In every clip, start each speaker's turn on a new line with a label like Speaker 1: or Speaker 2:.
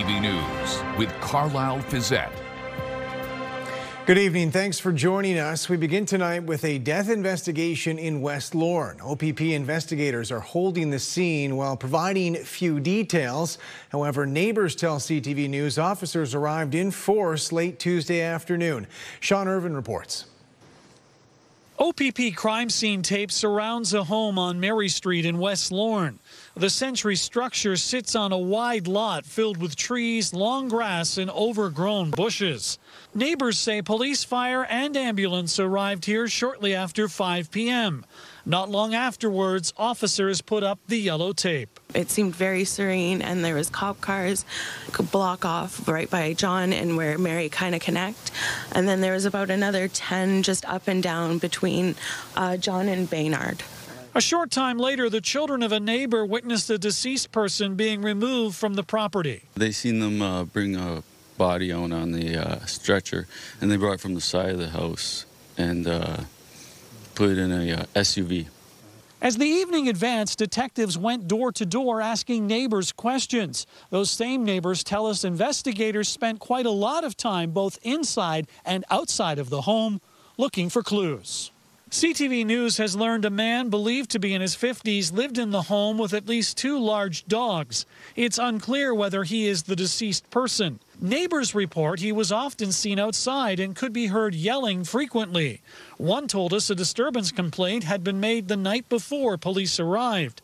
Speaker 1: CTV News with Carlyle Fiset.
Speaker 2: Good evening. Thanks for joining us. We begin tonight with a death investigation in West Lorne. OPP investigators are holding the scene while providing few details. However, neighbors tell CTV News officers arrived in force late Tuesday afternoon. Sean Irvin reports.
Speaker 3: OPP crime scene tape surrounds a home on Mary Street in West Lorne. The century structure sits on a wide lot filled with trees, long grass, and overgrown bushes. Neighbors say police, fire, and ambulance arrived here shortly after 5 p.m. Not long afterwards, officers put up the yellow tape.
Speaker 4: It seemed very serene, and there was cop cars could block off right by John and where Mary kind of connect. And then there was about another 10 just up and down between John and Baynard.
Speaker 3: A short time later, the children of a neighbor witnessed a deceased person being removed from the property.
Speaker 5: They seen them bring a body out on the stretcher, and they brought it from the side of the house and put it in a SUV.
Speaker 3: As the evening advanced, detectives went door to door asking neighbors questions. Those same neighbors tell us investigators spent quite a lot of time both inside and outside of the home looking for clues. CTV News has learned a man believed to be in his 50s lived in the home with at least 2 large dogs. It's unclear whether he is the deceased person. Neighbors report he was often seen outside and could be heard yelling frequently. One told us a disturbance complaint had been made the night before police arrived.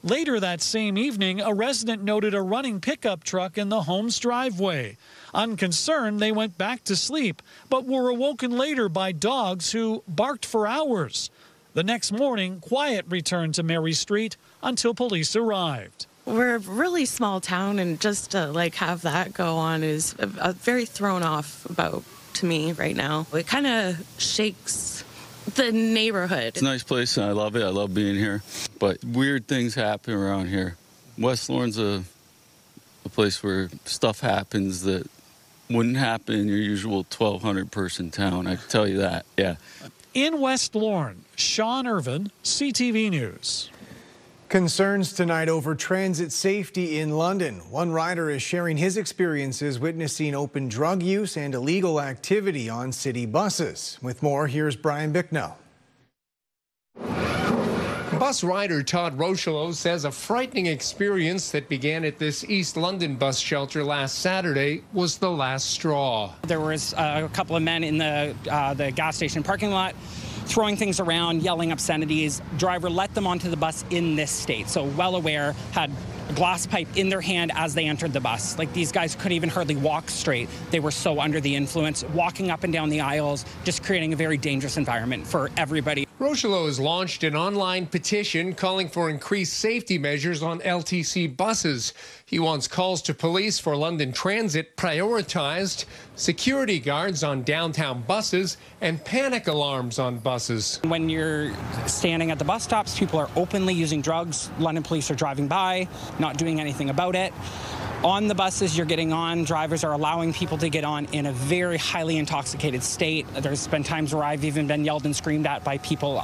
Speaker 3: Later that same evening, a resident noted a running pickup truck in the home's driveway. Unconcerned, they went back to sleep, but were awoken later by dogs who barked for hours. The next morning, quiet returned to Mary Street until police arrived.
Speaker 4: We're a really small town, and just to have that go on is very thrown off about to me right now. It kind of shakes the neighborhood.
Speaker 5: It's a nice place, and I love it. I love being here. But weird things happen around here. West Lorne's a place where stuff happens that wouldn't happen in your usual 1,200-person town. I can tell you that, yeah.
Speaker 3: In West Lorne, Sean Irvin, CTV News.
Speaker 2: Concerns tonight over transit safety in London. One rider is sharing his experiences witnessing open drug use and illegal activity on city buses. With more, here's Brian Bicknell.
Speaker 6: Bus rider Todd Rocheleau says a frightening experience that began at this East London bus shelter last Saturday was the last straw.
Speaker 7: There was a couple of men in the gas station parking lot throwing things around, yelling obscenities. Driver let them onto the bus in this state, so well aware, had a glass pipe in their hand as they entered the bus. These guys couldn't even hardly walk straight. They were so under the influence, walking up and down the aisles, just creating a very dangerous environment for everybody.
Speaker 6: Rocheleau has launched an online petition calling for increased safety measures on LTC buses. He wants calls to police for London Transit prioritized, security guards on downtown buses, and panic alarms on buses.
Speaker 7: When you're standing at the bus stops, people are openly using drugs. London police are driving by, not doing anything about it. On the buses you're getting on, drivers are allowing people to get on in a very highly intoxicated state. There's been times where I've even been yelled and screamed at by people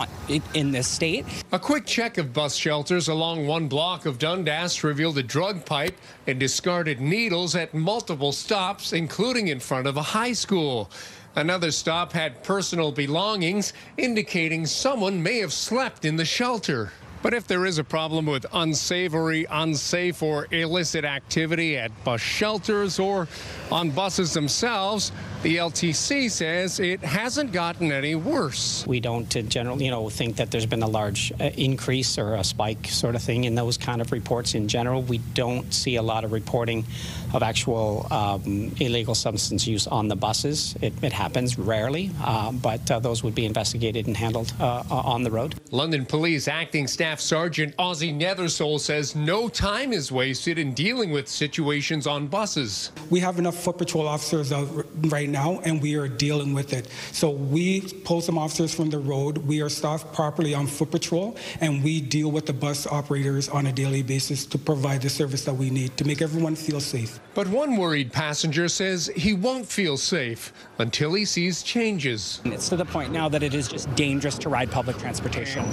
Speaker 7: in this state.
Speaker 6: A quick check of bus shelters along one block of Dundas revealed a drug pipe and discarded needles at multiple stops, including in front of a high school. Another stop had personal belongings, indicating someone may have slept in the shelter. But if there is a problem with unsavory, unsafe, or illicit activity at bus shelters or on buses themselves, the LTC says it hasn't gotten any worse.
Speaker 8: We don't generally, think that there's been a large increase or a spike sort of thing in those kind of reports in general. We don't see a lot of reporting of actual illegal substance use on the buses. It happens rarely, but those would be investigated and handled on the road.
Speaker 6: London Police Acting Staff Sergeant Ozzie Nethersole says no time is wasted in dealing with situations on buses.
Speaker 9: We have enough foot patrol officers right now, and we are dealing with it. So we pull some officers from the road. We are staffed properly on foot patrol, and we deal with the bus operators on a daily basis to provide the service that we need to make everyone feel safe.
Speaker 6: But one worried passenger says he won't feel safe until he sees changes.
Speaker 7: It's to the point now that it is just dangerous to ride public transportation.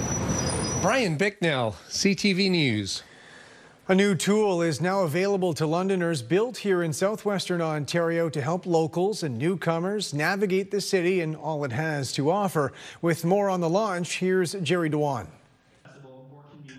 Speaker 6: Brian Bicknell, CTV News.
Speaker 2: A new tool is now available to Londoners built here in southwestern Ontario to help locals and newcomers navigate the city and all it has to offer. With more on the launch, here's Jerry Dewan.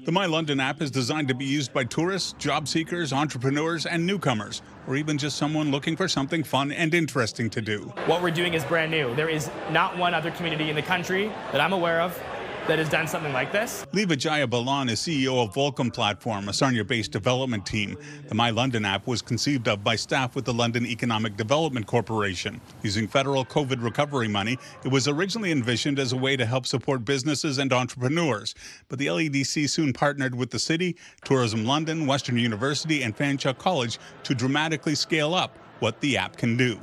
Speaker 10: The My London app is designed to be used by tourists, job seekers, entrepreneurs, and newcomers, or even just someone looking for something fun and interesting to do.
Speaker 11: What we're doing is brand new. There is not one other community in the country that I'm aware of that has done something like this.
Speaker 10: Vijaya Balan is CEO of Vulcan Platform, a Sarnia-based development team. The My London app was conceived of by staff with the London Economic Development Corporation. Using federal COVID recovery money, it was originally envisioned as a way to help support businesses and entrepreneurs. But the LEDC soon partnered with the city, Tourism London, Western University, and Fanshawe College to dramatically scale up what the app can do.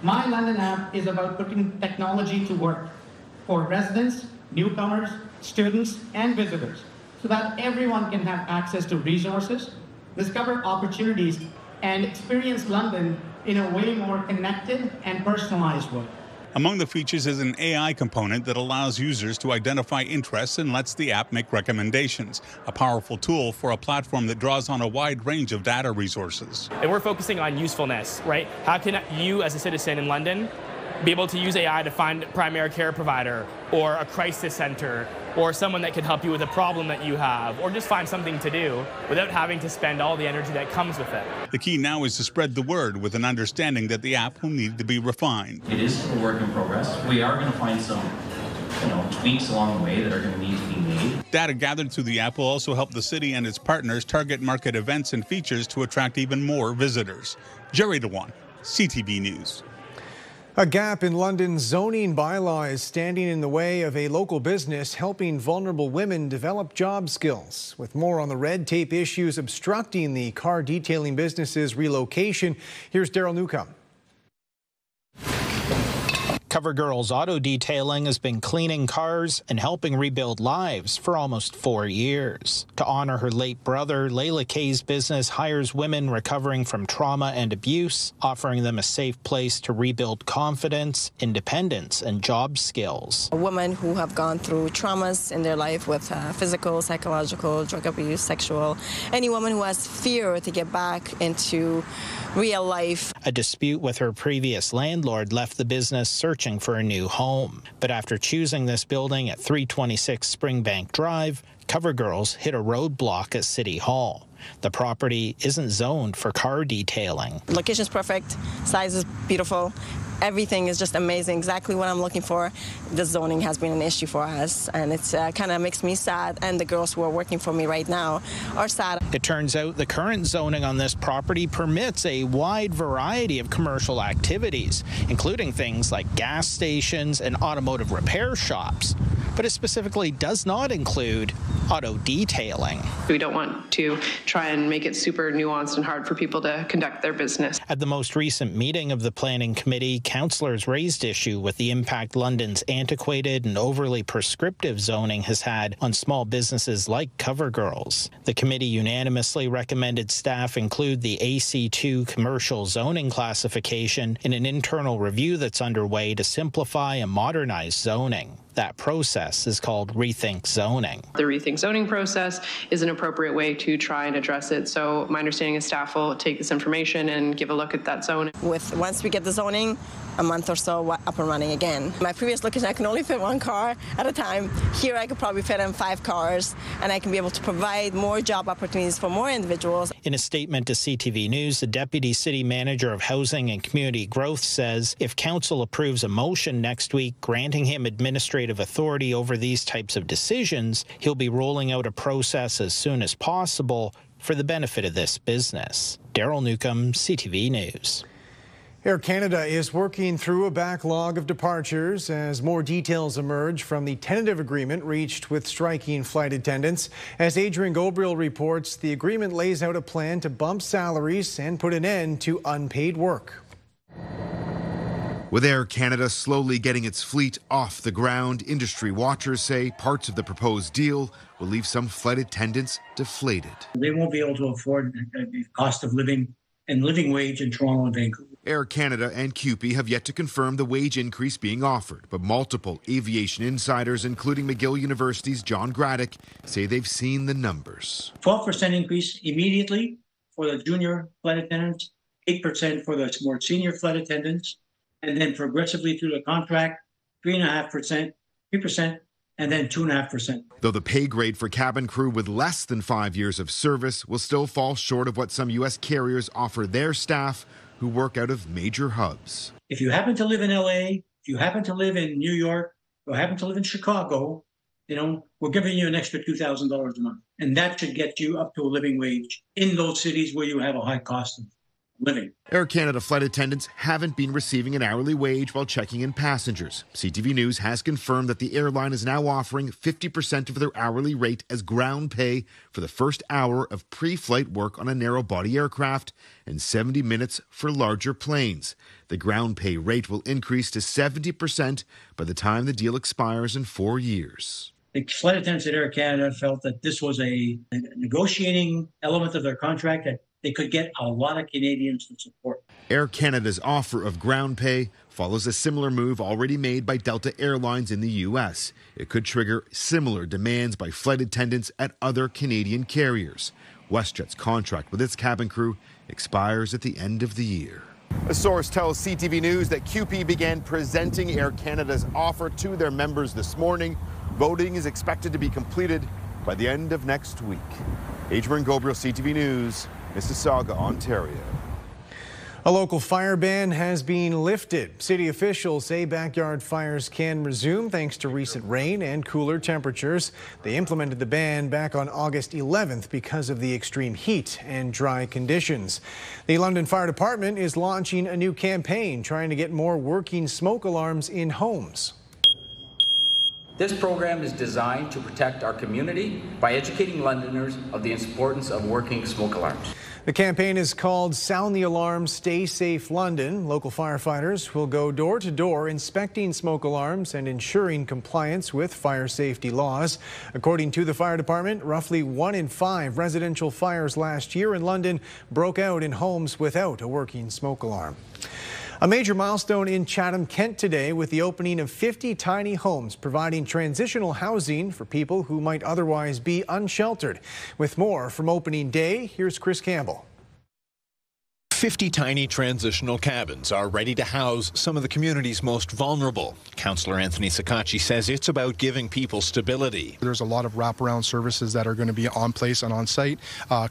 Speaker 12: My London app is about putting technology to work for residents, newcomers, students, and visitors, so that everyone can have access to resources, discover opportunities, and experience London in a way more connected and personalized way.
Speaker 10: Among the features is an AI component that allows users to identify interests and lets the app make recommendations, a powerful tool for a platform that draws on a wide range of data resources.
Speaker 11: And we're focusing on usefulness, right? How can you, as a citizen in London, be able to use AI to find a primary care provider or a crisis center or someone that can help you with a problem that you have, or just find something to do without having to spend all the energy that comes with it.
Speaker 10: The key now is to spread the word with an understanding that the app will need to be refined.
Speaker 13: It is a work in progress. We are going to find some tweaks along the way that are going to need to be made.
Speaker 10: Data gathered through the app will also help the city and its partners target market events and features to attract even more visitors. Jerry Dewan, CTV News.
Speaker 2: A gap in London's zoning bylaw is standing in the way of a local business helping vulnerable women develop job skills. With more on the red tape issues obstructing the car detailing business's relocation, here's Daryl Newcomb.
Speaker 14: CoverGirl's Auto Detailing has been cleaning cars and helping rebuild lives for almost 4 years. To honor her late brother, Layla Kay's business hires women recovering from trauma and abuse, offering them a safe place to rebuild confidence, independence, and job skills.
Speaker 15: Women who have gone through traumas in their life with physical, psychological, drug abuse, sexual. Any woman who has fear to get back into real life.
Speaker 14: A dispute with her previous landlord left the business searching for a new home. But after choosing this building at 326 Springbank Drive, CoverGirls hit a roadblock at City Hall. The property isn't zoned for car detailing.
Speaker 15: Location's perfect, size is beautiful. Everything is just amazing, exactly what I'm looking for. The zoning has been an issue for us, and it's kind of makes me sad, and the girls who are working for me right now are sad.
Speaker 14: It turns out the current zoning on this property permits a wide variety of commercial activities, including things like gas stations and automotive repair shops. But it specifically does not include auto detailing.
Speaker 16: We don't want to try and make it super nuanced and hard for people to conduct their business.
Speaker 14: At the most recent meeting of the Planning Committee, councillors raised issue with the impact London's antiquated and overly prescriptive zoning has had on small businesses like CoverGirls. The committee unanimously recommended staff include the AC2 commercial zoning classification in an internal review that's underway to simplify and modernize zoning. That process is called Rethink Zoning.
Speaker 16: The Rethink Zoning process is an appropriate way to try and address it. So my understanding is staff will take this information and give a look at that zoning.
Speaker 15: Once we get the zoning, a month or so up and running again. My previous location, I can only fit one car at a time. Here, I could probably fit in 5 cars, and I can be able to provide more job opportunities for more individuals.
Speaker 14: In a statement to CTV News, the Deputy City Manager of Housing and Community Growth says if Council approves a motion next week granting him administrative authority over these types of decisions, he'll be rolling out a process as soon as possible for the benefit of this business. Daryl Newcomb, CTV News.
Speaker 2: Air Canada is working through a backlog of departures as more details emerge from the tentative agreement reached with striking flight attendants. As Adrian Gobriel reports, the agreement lays out a plan to bump salaries and put an end to unpaid work.
Speaker 17: With Air Canada slowly getting its fleet off the ground, industry watchers say parts of the proposed deal will leave some flight attendants deflated.
Speaker 18: They won't be able to afford the cost of living and living wage in Toronto and Vancouver.
Speaker 17: Air Canada and CUPE have yet to confirm the wage increase being offered, but multiple aviation insiders, including McGill University's John Graddick, say they've seen the numbers.
Speaker 18: 12% increase immediately for the junior flight attendants, 8% for the more senior flight attendants, and then progressively through the contract, 3.5%, 3%, and then 2.5%.
Speaker 17: Though the pay grade for cabin crew with less than 5 years of service will still fall short of what some U.S. carriers offer their staff who work out of major hubs.
Speaker 18: If you happen to live in LA, if you happen to live in New York, or happen to live in Chicago, we're giving you an extra $2,000 a month. And that should get you up to a living wage in those cities where you have a high cost of living.
Speaker 17: Air Canada flight attendants haven't been receiving an hourly wage while checking in passengers. CTV News has confirmed that the airline is now offering 50% of their hourly rate as ground pay for the first hour of pre-flight work on a narrow-body aircraft and 70 minutes for larger planes. The ground pay rate will increase to 70% by the time the deal expires in 4 years.
Speaker 18: The flight attendants at Air Canada felt that this was a negotiating element of their contract that they could get a lot of Canadians to support.
Speaker 17: Air Canada's offer of ground pay follows a similar move already made by Delta Airlines in the U.S. It could trigger similar demands by flight attendants at other Canadian carriers. WestJet's contract with its cabin crew expires at the end of the year. A source tells CTV News that CUPE began presenting Air Canada's offer to their members this morning. Voting is expected to be completed by the end of next week. Adrian Gobriel, CTV News, Mississauga, Ontario.
Speaker 2: A local fire ban has been lifted. City officials say backyard fires can resume thanks to recent rain and cooler temperatures. They implemented the ban back on August 11th because of the extreme heat and dry conditions. The London Fire Department is launching a new campaign trying to get more working smoke alarms in homes.
Speaker 19: This program is designed to protect our community by educating Londoners of the importance of working smoke alarms.
Speaker 2: The campaign is called Sound the Alarm, Stay Safe London. Local firefighters will go door to door inspecting smoke alarms and ensuring compliance with fire safety laws. According to the fire department, roughly 1 in 5 residential fires last year in London broke out in homes without a working smoke alarm. A major milestone in Chatham, Kent today with the opening of 50 tiny homes providing transitional housing for people who might otherwise be unsheltered. With more from opening day, here's Chris Campbell.
Speaker 20: 50 tiny transitional cabins are ready to house some of the community's most vulnerable. Councillor Anthony Sakachi says it's about giving people stability.
Speaker 21: There's a lot of wraparound services that are going to be on place and on site,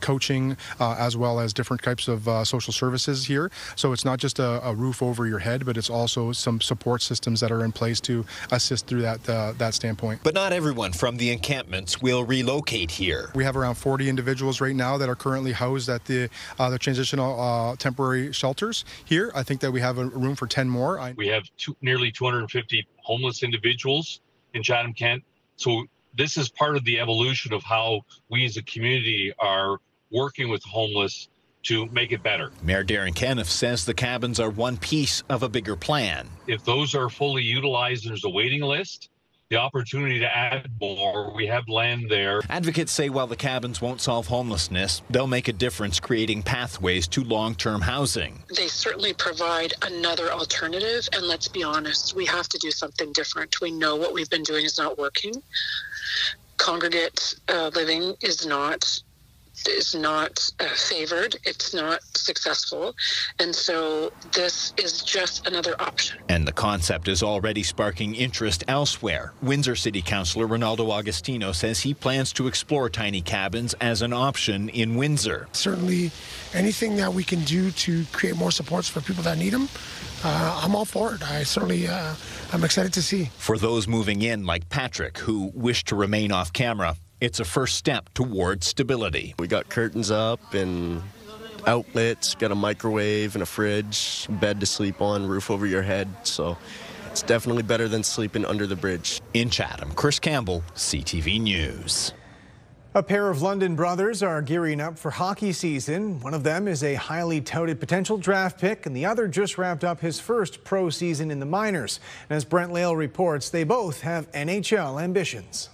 Speaker 21: coaching, as well as different types of social services here. So it's not just a roof over your head, but it's also some support systems that are in place to assist through that standpoint.
Speaker 20: But not everyone from the encampments will relocate here.
Speaker 21: We have around 40 individuals right now that are currently housed at the transitional temporary shelters here. I think that we have a room for 10 more.
Speaker 22: We have nearly 250 homeless individuals in Chatham, Kent. So this is part of the evolution of how we as a community are working with homeless to make it better.
Speaker 20: Mayor Darren Caniff says the cabins are one piece of a bigger plan.
Speaker 22: If those are fully utilized, there's a waiting list. The opportunity to add more, we have land there.
Speaker 20: Advocates say while the cabins won't solve homelessness, they'll make a difference creating pathways to long-term housing.
Speaker 23: They certainly provide another alternative, and let's be honest, we have to do something different. We know what we've been doing is not working. Congregate living is not favored. It's not successful. And so this is just another option.
Speaker 20: And the concept is already sparking interest elsewhere. Windsor City Councillor Ronaldo Agostino says he plans to explore tiny cabins as an option in Windsor.
Speaker 24: Certainly anything that we can do to create more supports for people that need them, I'm all for it. I'm excited to see.
Speaker 20: For those moving in like Patrick, who wish to remain off camera, it's a first step towards stability.
Speaker 25: We got curtains up and outlets, got a microwave and a fridge, bed to sleep on, roof over your head. So it's definitely better than sleeping under the bridge.
Speaker 20: In Chatham, Chris Campbell, CTV News.
Speaker 2: A pair of London brothers are gearing up for hockey season. One of them is a highly touted potential draft pick, and the other just wrapped up his first pro season in the minors. And as Brent Lale reports, they both have NHL ambitions.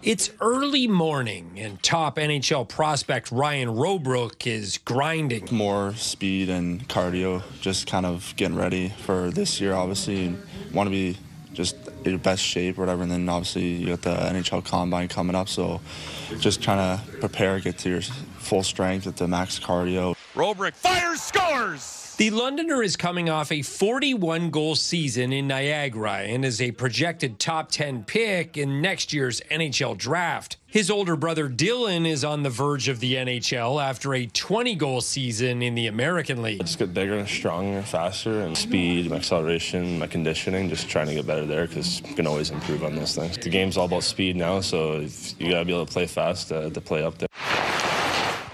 Speaker 1: It's early morning, and top NHL prospect Ryan Robrook is grinding.
Speaker 3: More speed and cardio, just kind of getting ready for this year, obviously. Want to be just in your best shape or whatever, and then obviously you got the NHL Combine coming up, so just trying to prepare, get to your full strength at the max cardio.
Speaker 1: Robrook fires, scores! The Londoner is coming off a 41-goal season in Niagara and is a projected top 10 pick in next year's NHL draft. His older brother Dylan is on the verge of the NHL after a 20-goal season in the American League.
Speaker 4: I just get bigger, stronger, faster, and speed, my acceleration, my conditioning, just trying to get better there because you can always improve on those things. The game's all about speed now, so you got to be able to play fast to play up there.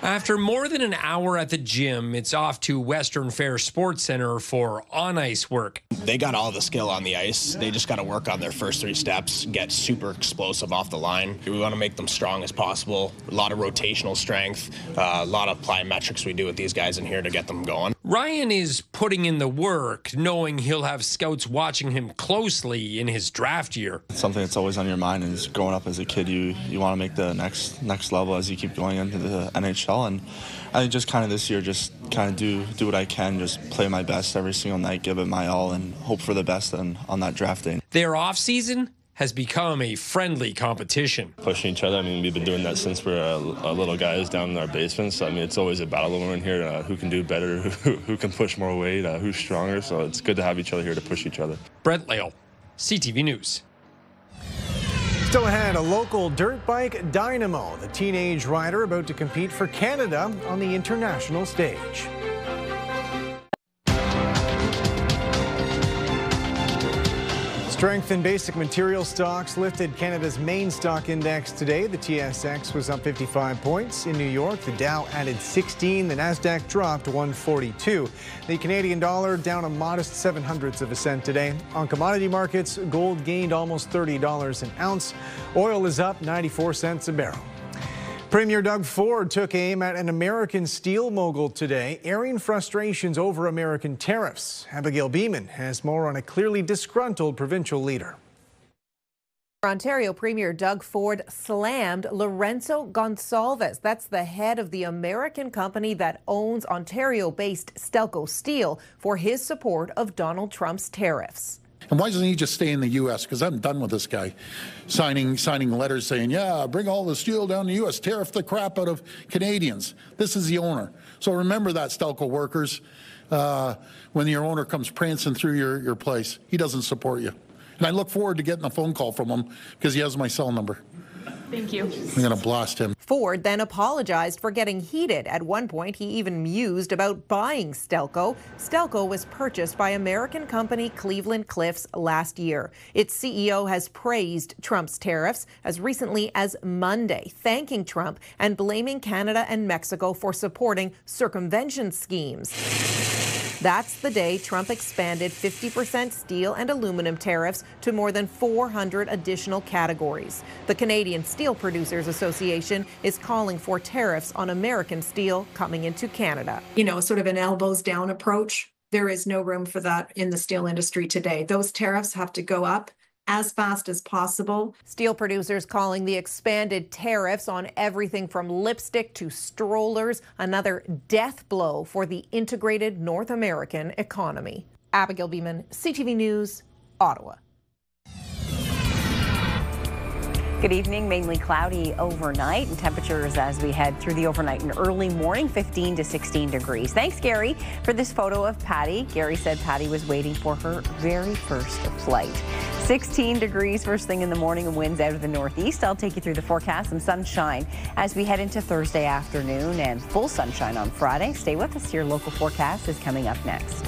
Speaker 1: After more than an hour at the gym, it's off to Western Fair Sports Center for on-ice work.
Speaker 5: They got all the skill on the ice. They just got to work on their first 3 steps, get super explosive off the line. We want to make them strong as possible. A lot of rotational strength, a lot of plyometrics we do with these guys in here to get them going.
Speaker 1: Ryan is putting in the work, knowing he'll have scouts watching him closely in his draft year.
Speaker 3: Something that's always on your mind is growing up as a kid, you want to make the next level as you keep going into the NHL. And I think just kind of this year, just kind of do what I can, just play my best every single night, give it my all, and hope for the best on that draft day.
Speaker 1: Their off-season has become a friendly competition.
Speaker 4: Pushing each other, I mean, we've been doing that since we're little guys down in our basements. So, I mean, it's always a battle when we're in here, who can do better, who can push more weight, who's stronger. So it's good to have each other here to push each other.
Speaker 1: Brent Lale, CTV News.
Speaker 2: Still ahead, a local dirt bike dynamo, the teenage rider about to compete for Canada on the international stage. Strength in basic material stocks lifted Canada's main stock index today. The TSX was up 55 points. In New York, the Dow added 16. The Nasdaq dropped 142. The Canadian dollar down a modest 0.07 today. On commodity markets, gold gained almost $30 an ounce. Oil is up 94 cents a barrel. Premier Doug Ford took aim at an American steel mogul today, airing frustrations over American tariffs. Abigail Beeman has more on a clearly disgruntled provincial leader.
Speaker 8: Ontario Premier Doug Ford slammed Lourenço Gonçalves. That's the head of the American company that owns Ontario-based Stelco Steel for his support of Donald Trump's tariffs.
Speaker 26: And why doesn't he just stay in the U.S.? Because I'm done with this guy signing letters saying, yeah, bring all the steel down to the U.S., tariff the crap out of Canadians. This is the owner. So remember that, Stelco workers, when your owner comes prancing through your place. He doesn't support you. And I look forward to getting a phone call from him because he has my cell number.
Speaker 8: Thank you.
Speaker 26: I'm going to blast him.
Speaker 8: Ford then apologized for getting heated. At one point, he even mused about buying Stelco. Stelco was purchased by American company Cleveland Cliffs last year. Its CEO has praised Trump's tariffs as recently as Monday, thanking Trump and blaming Canada and Mexico for supporting circumvention schemes. That's the day Trump expanded 50% steel and aluminum tariffs to more than 400 additional categories. The Canadian Steel Producers Association is calling for tariffs on American steel coming into Canada.
Speaker 27: You know, sort of an elbows down approach. There is no room for that in the steel industry today. Those tariffs have to go up as fast as possible.
Speaker 8: Steel producers calling the expanded tariffs on everything from lipstick to strollers another death blow for the integrated North American economy. Abigail Beeman, CTV News, Ottawa.
Speaker 28: Good evening. Mainly cloudy overnight, and temperatures as we head through the overnight and early morning, 15 to 16 degrees. Thanks, Gary, for this photo of Patty. Gary said Patty was waiting for her very first flight. 16 degrees first thing in the morning and winds out of the northeast. I'll take you through the forecast. Some sunshine as we head into Thursday afternoon and full sunshine on Friday. Stay with us. Your local forecast is coming up next.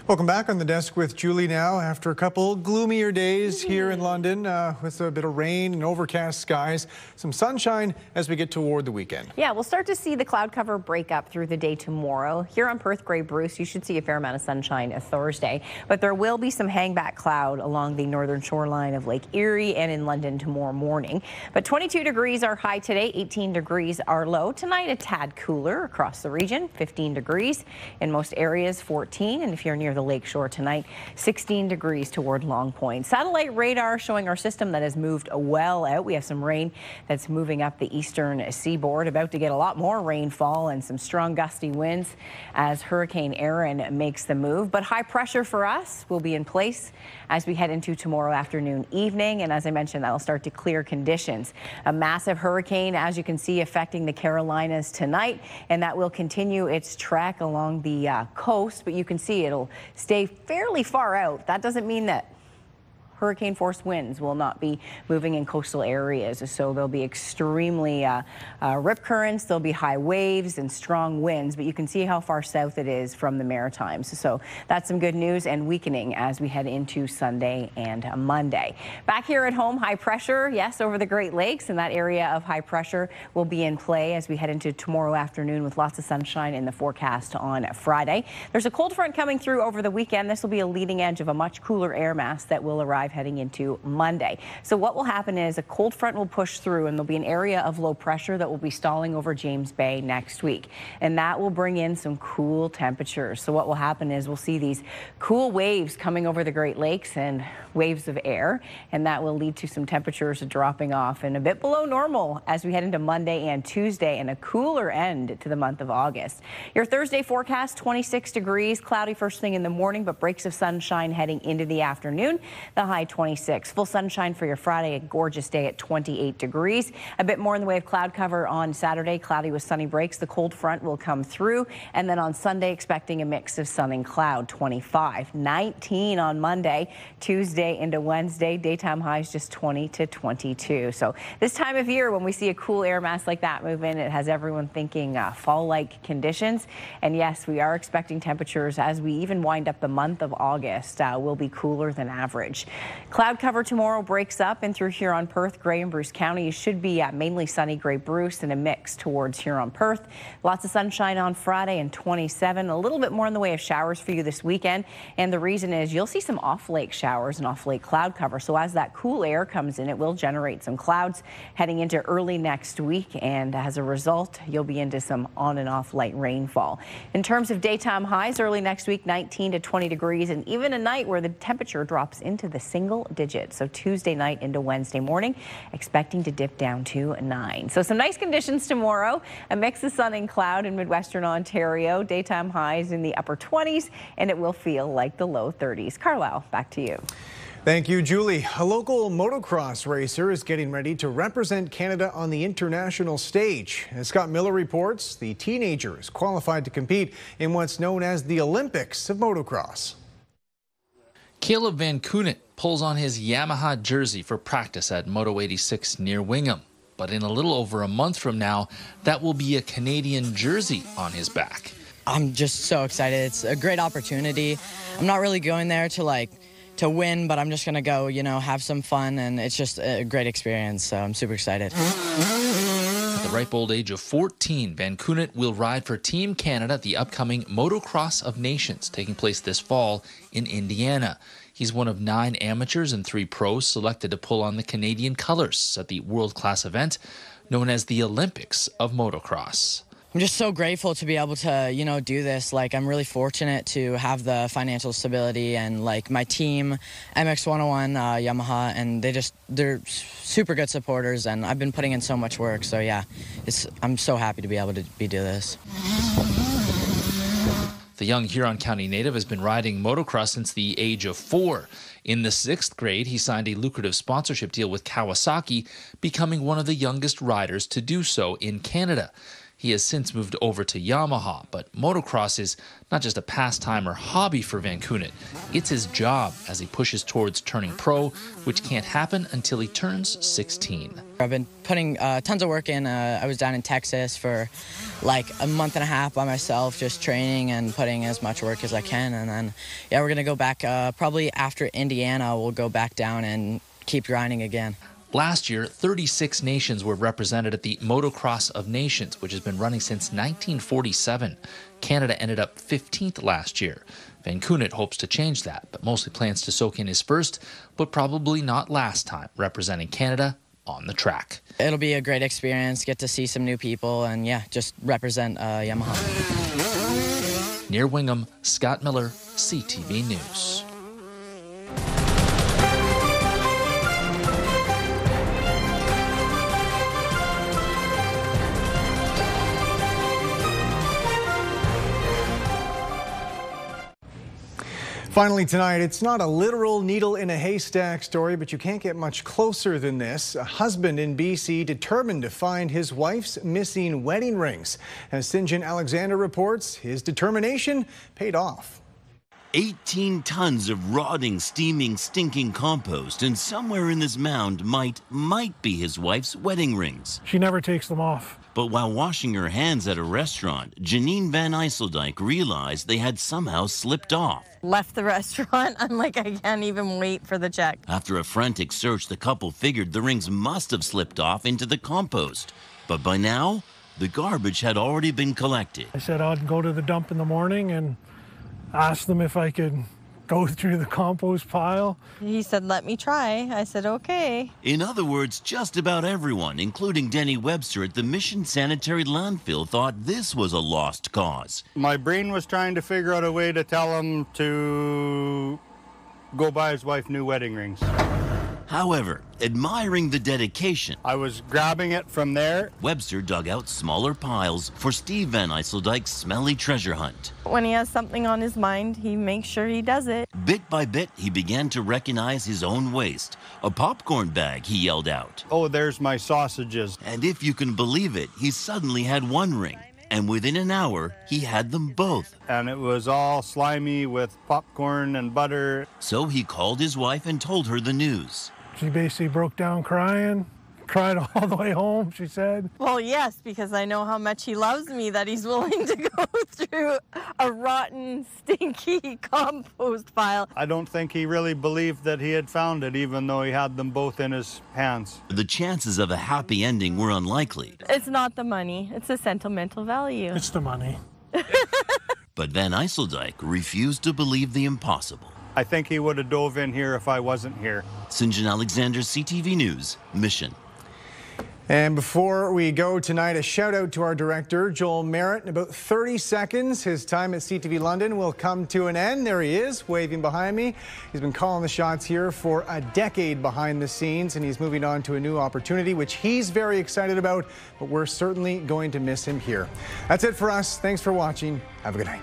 Speaker 2: Welcome back on the desk with Julie now after a couple gloomier days here in London with a bit of rain and overcast skies. Some sunshine as we get toward the weekend.
Speaker 28: Yeah, we'll start to see the cloud cover break up through the day tomorrow. Here on Perth, Grey Bruce, you should see a fair amount of sunshine Thursday, but there will be some hangback cloud along the northern shoreline of Lake Erie and in London tomorrow morning. But 22 degrees are high today, 18 degrees are low. Tonight, a tad cooler across the region, 15 degrees in most areas, 14. And if you're near the lakeshore tonight. 16 degrees toward Long Point. Satellite radar showing our system that has moved well out. We have some rain that's moving up the eastern seaboard, about to get a lot more rainfall and some strong gusty winds as Hurricane Erin makes the move. But high pressure for us will be in place as we head into tomorrow afternoon, evening. And as I mentioned, that'll start to clear conditions. A massive hurricane, as you can see, affecting the Carolinas tonight, and that will continue its trek along the coast. But you can see it'll stay fairly far out. That doesn't mean that hurricane force winds will not be moving in coastal areas. So there'll be extremely rip currents, there'll be high waves and strong winds, but you can see how far south it is from the Maritimes. So that's some good news and weakening as we head into Sunday and Monday. Back here at home, high pressure, yes, over the Great Lakes, and that area of high pressure will be in play as we head into tomorrow afternoon with lots of sunshine in the forecast on Friday. There's a cold front coming through over the weekend. This will be a leading edge of a much cooler air mass that will arrive heading into Monday. So what will happen is a cold front will push through, and there'll be an area of low pressure that will be stalling over James Bay next week, and that will bring in some cool temperatures. So what will happen is we'll see these cool waves coming over the Great Lakes and waves of air, and that will lead to some temperatures dropping off and a bit below normal as we head into Monday and Tuesday, and a cooler end to the month of August. Your Thursday forecast, 26 degrees, cloudy first thing in the morning, but breaks of sunshine heading into the afternoon. The high 26. Full sunshine for your Friday, a gorgeous day at 28 degrees. A bit more in the way of cloud cover on Saturday, cloudy with sunny breaks. The cold front will come through, and then on Sunday expecting a mix of sun and cloud, 25. 19 on Monday, Tuesday into Wednesday, daytime highs just 20 to 22. So this time of year when we see a cool air mass like that move in, it has everyone thinking fall-like conditions. And yes, we are expecting temperatures as we even wind up the month of August will be cooler than average. Cloud cover tomorrow breaks up and through Huron, Perth, Grey and Bruce County. Should be mainly sunny Grey Bruce and a mix towards Huron, Perth. Lots of sunshine on Friday and 27. A little bit more in the way of showers for you this weekend. And the reason is you'll see some off-lake showers and off-lake cloud cover. So as that cool air comes in, it will generate some clouds heading into early next week. And as a result, you'll be into some on and off light rainfall. In terms of daytime highs, early next week, 19 to 20 degrees, and even a night where the temperature drops into the single digits. So Tuesday night into Wednesday morning, expecting to dip down to 9. So some nice conditions tomorrow. A mix of sun and cloud in Midwestern Ontario. Daytime highs in the upper 20s, and it will feel like the low 30s. Carlyle, back to you.
Speaker 2: Thank you, Julie. A local motocross racer is getting ready to represent Canada on the international stage. As Scott Miller reports, the teenager is qualified to compete in what's known as the Olympics of motocross.
Speaker 6: Caleb Van Koenen pulls on his Yamaha jersey for practice at Moto 86 near Wingham. But in a little over a month from now, that will be a Canadian jersey on his back.
Speaker 7: I'm just so excited. It's a great opportunity. I'm not really going there to win, but I'm just going to go, have some fun, and it's just a great experience, so I'm super excited.
Speaker 6: At the ripe old age of 14, Van Koenen will ride for Team Canada at the upcoming Motocross of Nations, taking place this fall in Indiana. He's one of 9 amateurs and 3 pros selected to pull on the Canadian colors at the world-class event known as the Olympics of Motocross.
Speaker 7: I'm just so grateful to be able to, do this. I'm really fortunate to have the financial stability and, my team, MX101, Yamaha, and they're super good supporters, and I've been putting in so much work. So, yeah, I'm so happy to be able to do this.
Speaker 6: The young Huron County native has been riding motocross since the age of 4. In the 6th grade, he signed a lucrative sponsorship deal with Kawasaki, becoming one of the youngest riders to do so in Canada. He has since moved over to Yamaha, but motocross is not just a pastime or hobby for Van Koenen. It's his job as he pushes towards turning pro, which can't happen until he turns 16.
Speaker 7: I've been putting tons of work in. I was down in Texas for a month and a half by myself, just training and putting as much work as I can. And then, we're going to go back probably after Indiana. We'll go back down and keep grinding again.
Speaker 6: Last year, 36 nations were represented at the Motocross of Nations, which has been running since 1947. Canada ended up 15th last year. Van Koenen hopes to change that, but mostly plans to soak in his first, but probably not last time, representing Canada on the track.
Speaker 7: It'll be a great experience, get to see some new people, and just represent Yamaha.
Speaker 6: Near Wingham, Scott Miller, CTV News.
Speaker 2: Finally tonight, it's not a literal needle in a haystack story, but you can't get much closer than this. A husband in BC determined to find his wife's missing wedding rings. As St. Alexander reports, his determination paid off.
Speaker 9: 18 tons of rotting, steaming, stinking compost, and somewhere in this mound might be his wife's wedding rings.
Speaker 10: She never takes them off.
Speaker 9: But while washing her hands at a restaurant, Janine Van Ijsseldijk realized they had somehow slipped off.
Speaker 11: Left the restaurant. I'm like, I can't even wait for the check.
Speaker 9: After a frantic search, the couple figured the rings must have slipped off into the compost. But by now, the garbage had already been collected.
Speaker 10: I said I'd go to the dump in the morning and ask them if I could go through the compost pile.
Speaker 11: He said, let me try. I said, okay.
Speaker 9: In other words, just about everyone, including Denny Webster at the Mission Sanitary Landfill, thought this was a lost cause.
Speaker 12: My brain was trying to figure out a way to tell him to go buy his wife new wedding rings.
Speaker 9: However, admiring the dedication,
Speaker 12: I was grabbing it from there.
Speaker 9: Webster dug out smaller piles for Steve Van Ijsseldijk's smelly treasure hunt.
Speaker 11: When he has something on his mind, he makes sure he does it.
Speaker 9: Bit by bit, he began to recognize his own waste. A popcorn bag, he yelled out.
Speaker 12: Oh, there's my sausages.
Speaker 9: And if you can believe it, he suddenly had one ring. And within an hour, he had them both.
Speaker 12: And it was all slimy with popcorn and butter.
Speaker 9: So he called his wife and told her the news.
Speaker 10: She basically broke down crying, cried all the way home, she said.
Speaker 11: Well, yes, because I know how much he loves me that he's willing to go through a rotten, stinky compost pile.
Speaker 12: I don't think he really believed that he had found it, even though he had them both in his hands.
Speaker 9: The chances of a happy ending were unlikely.
Speaker 11: It's not the money, it's the sentimental value.
Speaker 10: It's the money.
Speaker 9: But Van Ijsseldijk refused to believe the impossible.
Speaker 12: I think he would have dove in here if I wasn't here.
Speaker 9: St. Alexander, CTV News, Mission.
Speaker 2: And before we go tonight, a shout out to our director, Joel Merritt. In about 30 seconds, his time at CTV London will come to an end. There he is, waving behind me. He's been calling the shots here for a decade behind the scenes, and he's moving on to a new opportunity, which he's very excited about, but we're certainly going to miss him here. That's it for us. Thanks for watching. Have a good night.